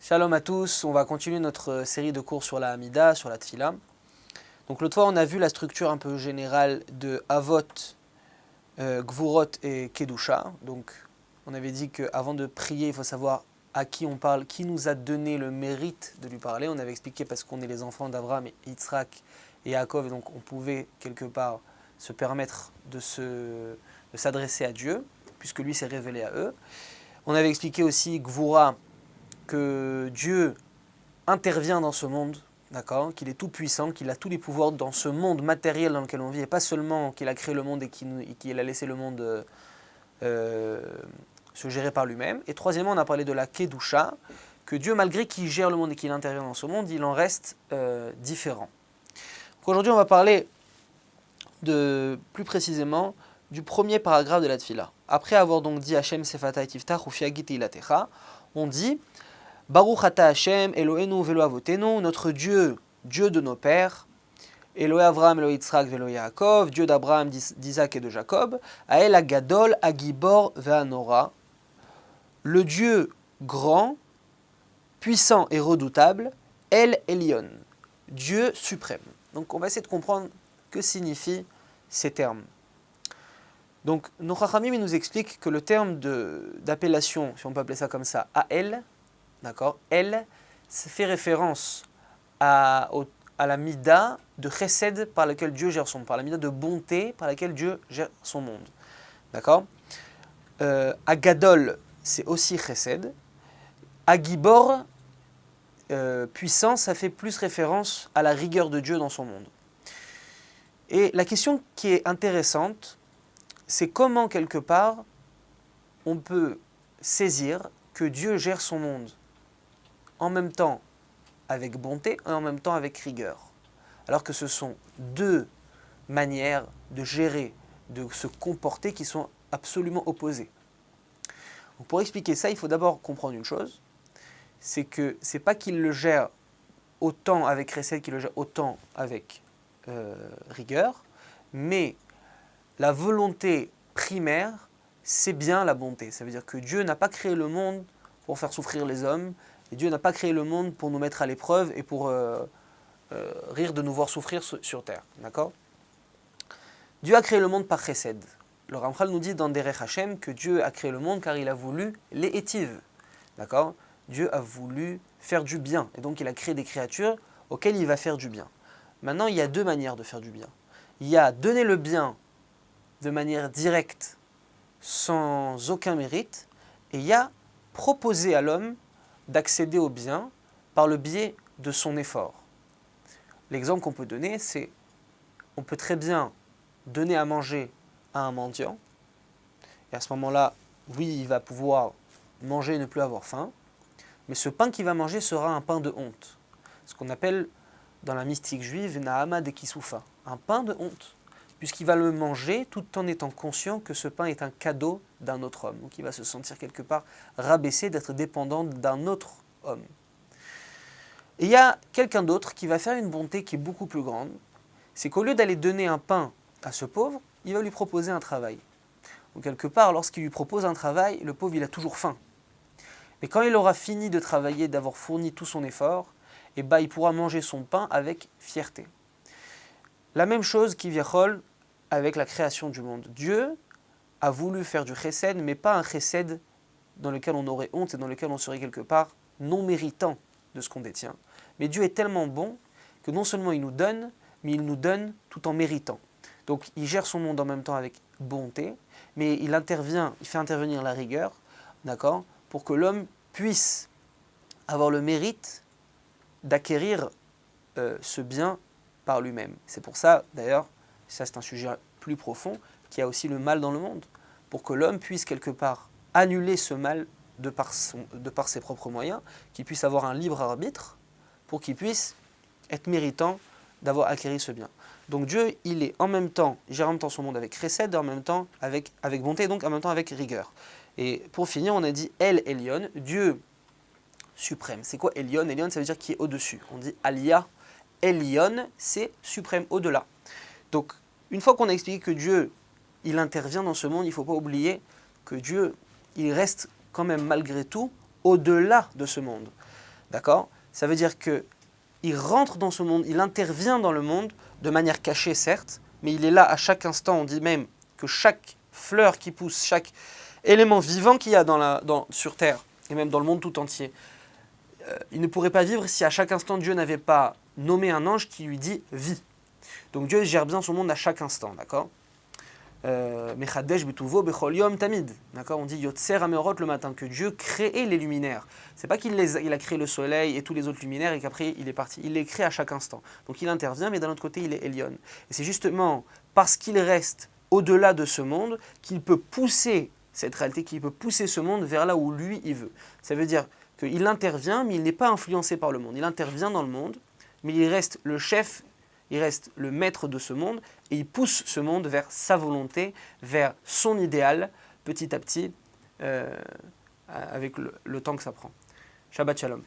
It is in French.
Shalom à tous, on va continuer notre série de cours sur la Hamida, sur la Tfila. Donc l'autre fois on a vu la structure un peu générale de Avot, Gvurot et Kedusha. Donc on avait dit qu'avant de prier il faut savoir à qui on parle, qui nous a donné le mérite de lui parler. On avait expliqué parce qu'on est les enfants d'Abraham, Yitzhak et Yaakov, et donc on pouvait quelque part se permettre de s'adresser à Dieu, puisque lui s'est révélé à eux. On avait expliqué aussi Gvura, que Dieu intervient dans ce monde, d'accord, qu'il est tout puissant, qu'il a tous les pouvoirs dans ce monde matériel dans lequel on vit, et pas seulement qu'il a créé le monde et qu'il a laissé le monde se gérer par lui-même. Et troisièmement, on a parlé de la Kedusha, que Dieu, malgré qu'il gère le monde et qu'il intervient dans ce monde, il en reste différent. Donc aujourd'hui, on va parler plus précisément du premier paragraphe de la Tfila. Après avoir donc dit Hashem Sefatai Tiftach Ufiagit Ilatecha, on dit Baruch ata Hashem, Eloheinu velo avotenu, notre Dieu, Dieu de nos pères, Elohe Avraham, Elohe Yitzhak, Elohe Yaakov, Dieu d'Abraham, d'Isaac et de Jacob, Ael Agadol, Agibor, Ve'anora, le Dieu grand, puissant et redoutable, El Elyon, Dieu suprême. Donc on va essayer de comprendre que signifient ces termes. Donc nos Chachamim nous expliquent que le terme d'appellation, si on peut appeler ça comme ça, Ael, d'accord, El, ça fait référence à la mida de chesed par laquelle Dieu gère son monde, par la mida de bonté par laquelle Dieu gère son monde. D'accord. Agadol, c'est aussi chesed. Agibor, puissant, ça fait plus référence à la rigueur de Dieu dans son monde. Et la question qui est intéressante, c'est comment quelque part on peut saisir que Dieu gère son monde en même temps avec bonté et en même temps avec rigueur. Alors que ce sont deux manières de gérer, de se comporter qui sont absolument opposées. Donc pour expliquer ça, il faut d'abord comprendre une chose, c'est que c'est pas qu'il le gère autant avec recette qu'il le gère autant avec rigueur, mais la volonté primaire, c'est bien la bonté. Ça veut dire que Dieu n'a pas créé le monde pour faire souffrir les hommes, et Dieu n'a pas créé le monde pour nous mettre à l'épreuve et pour rire de nous voir souffrir sur terre. D'accord ? Dieu a créé le monde par chesed. Le Ramchal nous dit dans Derech Hashem que Dieu a créé le monde car il a voulu les étives. D'accord ? Dieu a voulu faire du bien. Et donc il a créé des créatures auxquelles il va faire du bien. Maintenant, il y a deux manières de faire du bien. Il y a donner le bien de manière directe, sans aucun mérite, et il y a proposer à l'homme d'accéder au bien par le biais de son effort. L'exemple qu'on peut donner, c'est on peut très bien donner à manger à un mendiant, et à ce moment-là, oui, il va pouvoir manger et ne plus avoir faim, mais ce pain qu'il va manger sera un pain de honte. Ce qu'on appelle dans la mystique juive, Nahama de Kisoufa, un pain de honte, puisqu'il va le manger tout en étant conscient que ce pain est un cadeau d'un autre homme. Donc il va se sentir quelque part rabaissé d'être dépendant d'un autre homme. Et il y a quelqu'un d'autre qui va faire une bonté qui est beaucoup plus grande, c'est qu'au lieu d'aller donner un pain à ce pauvre, il va lui proposer un travail. Donc quelque part, lorsqu'il lui propose un travail, le pauvre il a toujours faim. Mais quand il aura fini de travailler, d'avoir fourni tout son effort, eh ben, il pourra manger son pain avec fierté. La même chose qu'Ivyachol avec la création du monde. Dieu a voulu faire du chesed, mais pas un chesed dans lequel on aurait honte et dans lequel on serait quelque part non méritant de ce qu'on détient. Mais Dieu est tellement bon que non seulement il nous donne, mais il nous donne tout en méritant. Donc il gère son monde en même temps avec bonté, mais il fait intervenir la rigueur, d'accord, pour que l'homme puisse avoir le mérite d'acquérir ce bien par lui-même. C'est pour ça, d'ailleurs, ça c'est un sujet plus profond, qu'il y a aussi le mal dans le monde, pour que l'homme puisse quelque part annuler ce mal de par ses propres moyens, qu'il puisse avoir un libre arbitre, pour qu'il puisse être méritant d'avoir acquéri ce bien. Donc Dieu, il est en même temps, il gère en même temps son monde avec chesed, en même temps avec bonté, donc en même temps avec rigueur. Et pour finir, on a dit El Elyon, Dieu suprême. C'est quoi Elyon ? Elyon, ça veut dire qui est au-dessus. On dit Aliyah. Elyon, c'est suprême, au-delà. Donc, une fois qu'on a expliqué que Dieu, il intervient dans ce monde, il ne faut pas oublier que Dieu, il reste quand même malgré tout au-delà de ce monde. D'accord? Ça veut dire qu'il rentre dans ce monde, il intervient dans le monde de manière cachée, certes, mais il est là à chaque instant. On dit même que chaque fleur qui pousse, chaque élément vivant qu'il y a sur Terre, et même dans le monde tout entier, il ne pourrait pas vivre si à chaque instant Dieu n'avait pas nommé un ange qui lui dit « vis ». Donc Dieu gère bien son monde à chaque instant, d'accord? Mechadesh betuvo bechol yom tamid. D'accord, on dit Yotzer Amerot le matin, que Dieu créait les luminaires. C'est pas qu'il a créé le soleil et tous les autres luminaires et qu'après il est parti. Il les crée à chaque instant. Donc il intervient, mais d'un autre côté il est Elyon. Et c'est justement parce qu'il reste au-delà de ce monde qu'il peut pousser cette réalité, qu'il peut pousser ce monde vers là où lui il veut. Ça veut dire qu'il intervient, mais il n'est pas influencé par le monde. Il intervient dans le monde, mais il reste le chef, il reste le maître de ce monde, et il pousse ce monde vers sa volonté, vers son idéal, petit à petit, avec le temps que ça prend. Shabbat Shalom.